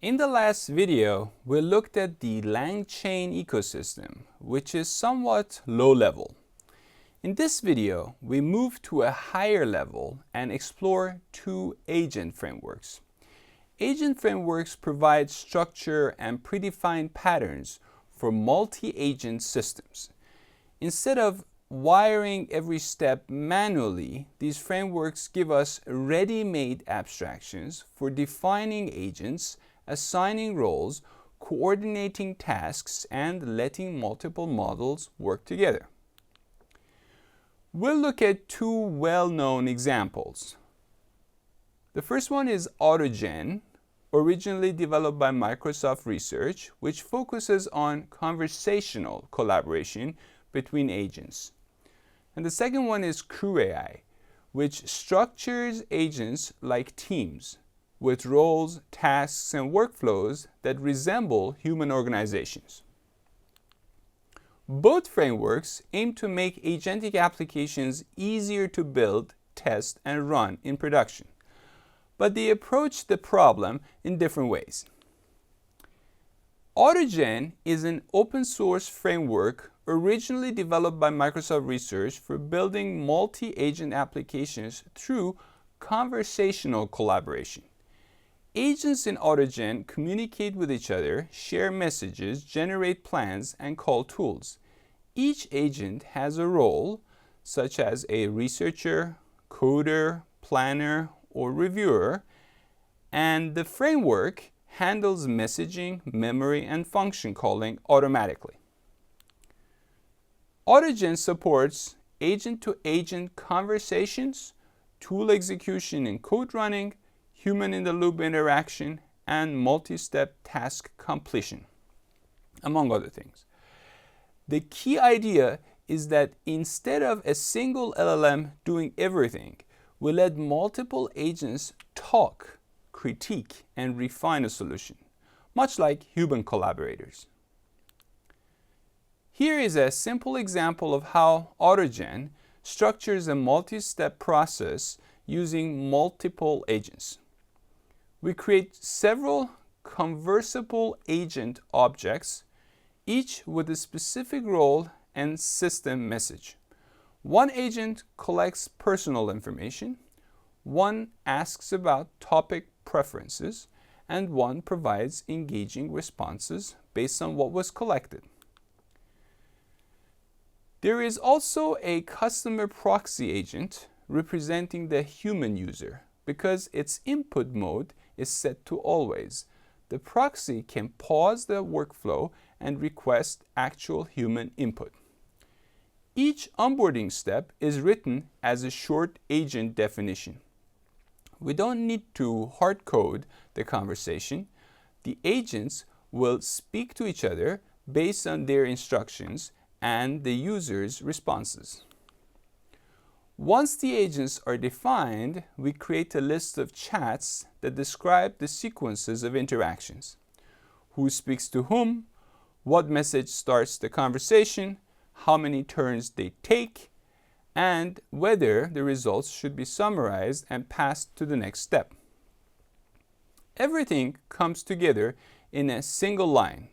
In the last video, we looked at the LangChain ecosystem, which is somewhat low level. In this video, we move to a higher level and explore two agent frameworks. Agent frameworks provide structure and predefined patterns for multi-agent systems. Instead of wiring every step manually, these frameworks give us ready-made abstractions for defining agents, assigning roles, coordinating tasks, and letting multiple models work together. We'll look at two well-known examples. The first one is AutoGen, originally developed by Microsoft Research, which focuses on conversational collaboration between agents. And the second one is CrewAI, which structures agents like teams, with roles, tasks, and workflows that resemble human organizations. Both frameworks aim to make agentic applications easier to build, test, and run in production, but they approach the problem in different ways. AutoGen is an open-source framework originally developed by Microsoft Research for building multi-agent applications through conversational collaboration. Agents in AutoGen communicate with each other, share messages, generate plans, and call tools. Each agent has a role, such as a researcher, coder, planner, or reviewer, and the framework handles messaging, memory, and function calling automatically. AutoGen supports agent-to-agent conversations, tool execution and code running, human-in-the-loop interaction, and multi-step task completion, among other things. The key idea is that instead of a single LLM doing everything, we let multiple agents talk, critique, and refine a solution, much like human collaborators. Here is a simple example of how AutoGen structures a multi-step process using multiple agents. We create several conversable agent objects, each with a specific role and system message. One agent collects personal information, one asks about topic preferences, and one provides engaging responses based on what was collected. There is also a customer proxy agent representing the human user because its input mode is set to always. The proxy can pause the workflow and request actual human input. Each onboarding step is written as a short agent definition. We don't need to hard code the conversation. The agents will speak to each other based on their instructions and the user's responses. Once the agents are defined, we create a list of chats that describe the sequences of interactions. Who speaks to whom, what message starts the conversation, how many turns they take, and whether the results should be summarized and passed to the next step. Everything comes together in a single line.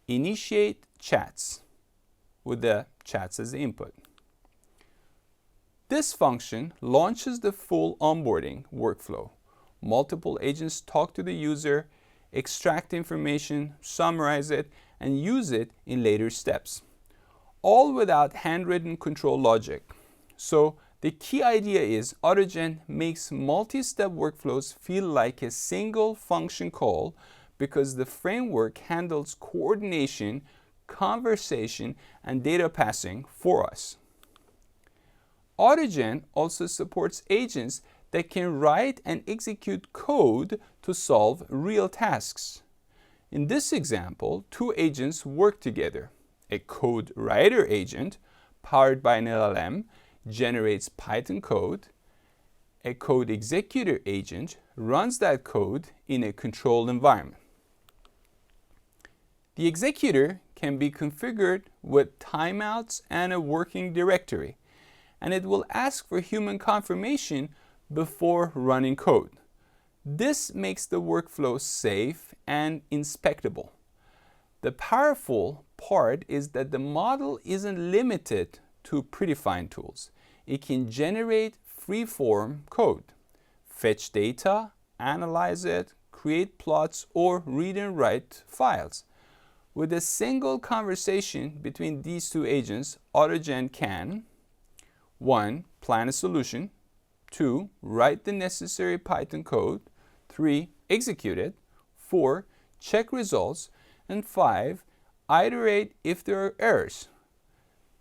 Initiate chats, with the chats as the input. This function launches the full onboarding workflow. Multiple agents talk to the user, extract information, summarize it, and use it in later steps, all without handwritten control logic. So the key idea is AutoGen makes multi-step workflows feel like a single function call because the framework handles coordination, conversation, and data passing for us. AutoGen also supports agents that can write and execute code to solve real tasks. In this example, two agents work together. A code writer agent, powered by an LLM, generates Python code. A code executor agent runs that code in a controlled environment. The executor can be configured with timeouts and a working directory, and it will ask for human confirmation before running code. This makes the workflow safe and inspectable. The powerful part is that the model isn't limited to predefined tools. It can generate free-form code, fetch data, analyze it, create plots, or read and write files. With a single conversation between these two agents, AutoGen can 1. Plan a solution, 2. Write the necessary Python code, 3. Execute it, 4. Check results, and 5. Iterate if there are errors.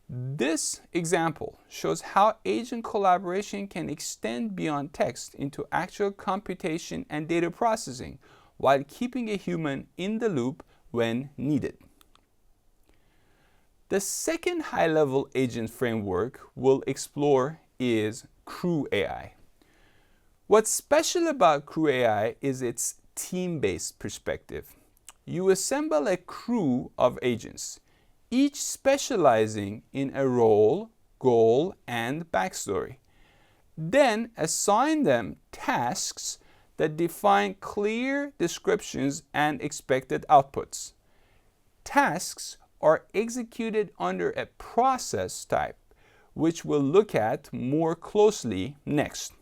This example shows how agent collaboration can extend beyond text into actual computation and data processing while keeping a human in the loop when needed. The second high-level agent framework we'll explore is Crew AI. What's special about Crew AI is its team-based perspective. You assemble a crew of agents, each specializing in a role, goal, and backstory. Then assign them tasks that define clear descriptions and expected outputs. Tasks are executed under a process type, which we'll look at more closely next.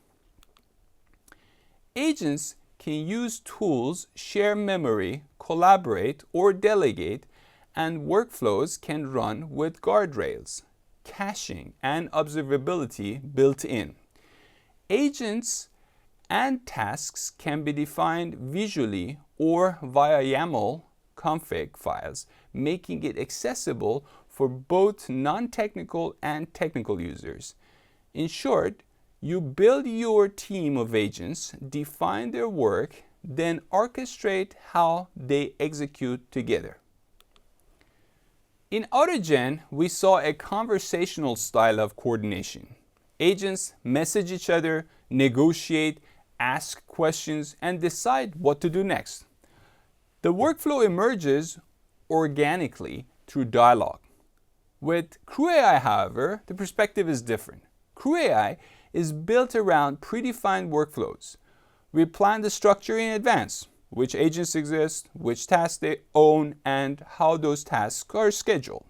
Agents can use tools, share memory, collaborate, or delegate, and workflows can run with guardrails, caching, and observability built in. Agents and tasks can be defined visually or via YAML config files, making it accessible for both non-technical and technical users. In short, you build your team of agents, define their work, then orchestrate how they execute together. In AutoGen, we saw a conversational style of coordination. Agents message each other, negotiate, ask questions, and decide what to do next. The workflow emerges organically through dialogue. With Crew AI, however, the perspective is different. Crew AI is built around predefined workflows. We plan the structure in advance, which agents exist, which tasks they own, and how those tasks are scheduled.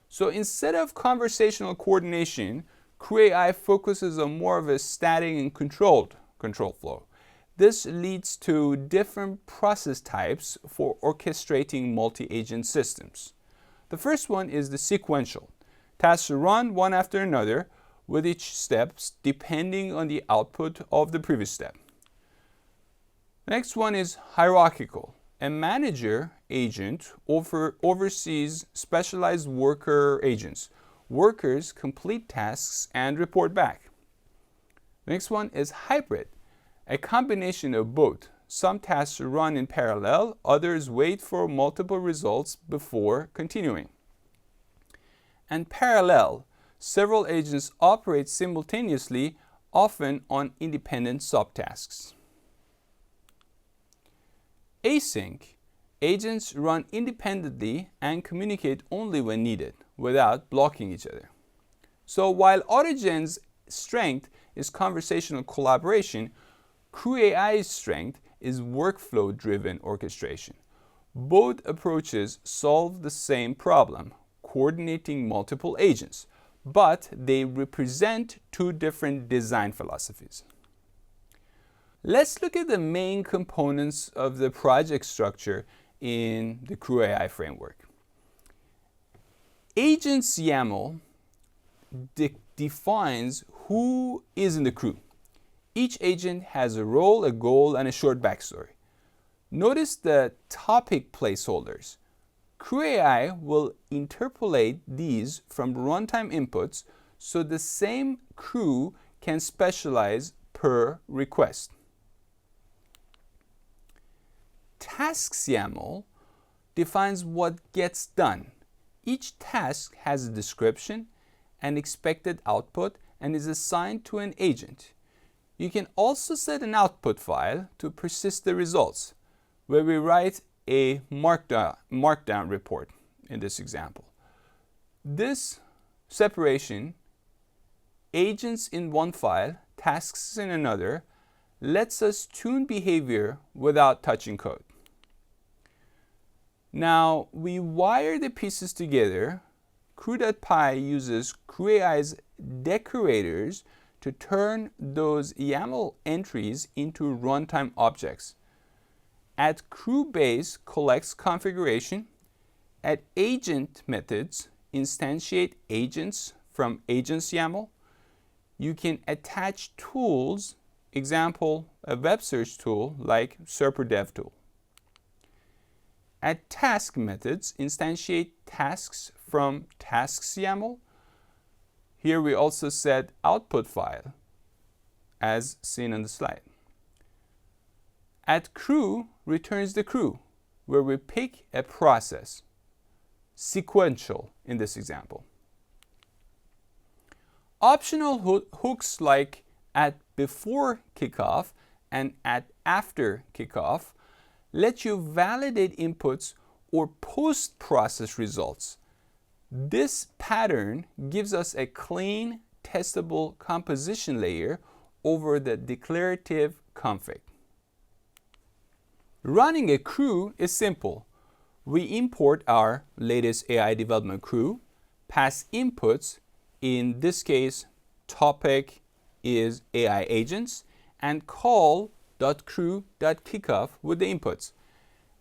So instead of conversational coordination, Crew AI focuses on more of a static and controlled control flow. This leads to different process types for orchestrating multi-agent systems. The first one is the sequential. Tasks run one after another, with each step depending on the output of the previous step. The next one is hierarchical. A manager agent oversees specialized worker agents. Workers complete tasks and report back. The next one is hybrid. A combination of both. Some tasks run in parallel, others wait for multiple results before continuing. And parallel. Several agents operate simultaneously, often on independent subtasks. Async. Agents run independently and communicate only when needed, without blocking each other. So while AutoGen's strength is conversational collaboration, Crew AI's strength is workflow-driven orchestration. Both approaches solve the same problem, coordinating multiple agents, but they represent two different design philosophies. Let's look at the main components of the project structure in the Crew AI framework. Agents YAML defines who is in the crew. Each agent has a role, a goal, and a short backstory. Notice the topic placeholders. Crew AI will interpolate these from runtime inputs so the same crew can specialize per request. Tasks YAML defines what gets done. Each task has a description, an expected output, and is assigned to an agent. You can also set an output file to persist the results, where we write a markdown report in this example. This separation, agents in one file, tasks in another, lets us tune behavior without touching code. Now, we wire the pieces together. Crew.py uses CrewAI's decorators to turn those YAML entries into runtime objects. At CrewBase collects configuration. At agent methods, instantiate agents from agents YAML. You can attach tools, example, a web search tool like Serper Dev tool. At task methods, instantiate tasks from tasks YAML. Here we also set output file, as seen on the slide. At crew returns the crew, where we pick a process, sequential in this example. Optional hooks like at before kickoff and at after kickoff let you validate inputs or post-process results. This pattern gives us a clean, testable composition layer over the declarative config. Running a crew is simple. We import our latest AI development crew, pass inputs, in this case, topic is AI agents, and call .crew.kickoff with the inputs.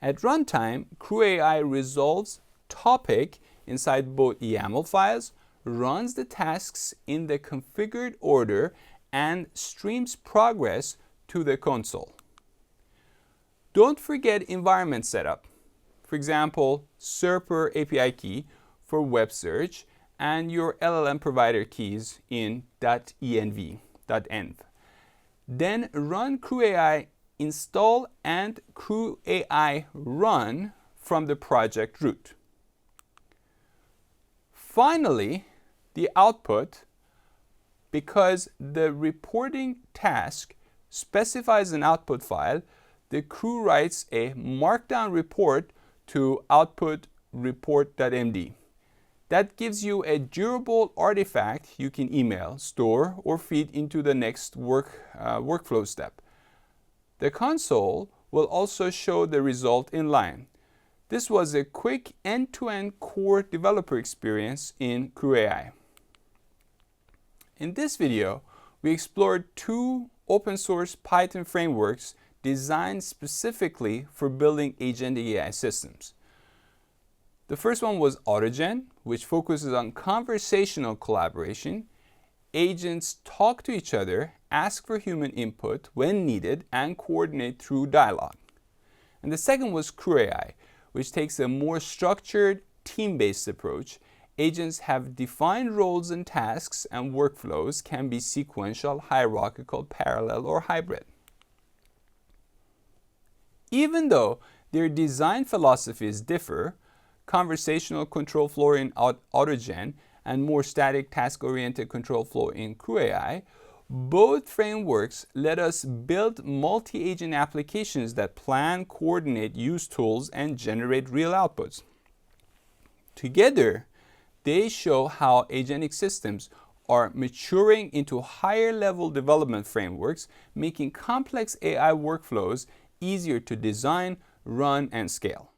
At runtime, CrewAI resolves topic inside both YAML files, runs the tasks in the configured order, and streams progress to the console. Don't forget environment setup. For example, Serper API key for web search and your LLM provider keys in .env. Then run CrewAI install and CrewAI run from the project root. Finally, the output, because the reporting task specifies an output file, the crew writes a markdown report to output report.md. That gives you a durable artifact you can email, store, or feed into the next workflow step. The console will also show the result in line. This was a quick end-to-end core developer experience in CrewAI. In this video, we explored two open-source Python frameworks designed specifically for building agentic AI systems. The first one was AutoGen, which focuses on conversational collaboration. Agents talk to each other, ask for human input when needed, and coordinate through dialogue. And the second was CrewAI, which takes a more structured, team-based approach. Agents have defined roles and tasks, and workflows can be sequential, hierarchical, parallel, or hybrid. Even though their design philosophies differ, conversational control flow in AutoGen and more static task-oriented control flow in CrewAI, both frameworks let us build multi-agent applications that plan, coordinate, use tools, and generate real outputs. Together, they show how agentic systems are maturing into higher-level development frameworks, making complex AI workflows easier to design, run, and scale.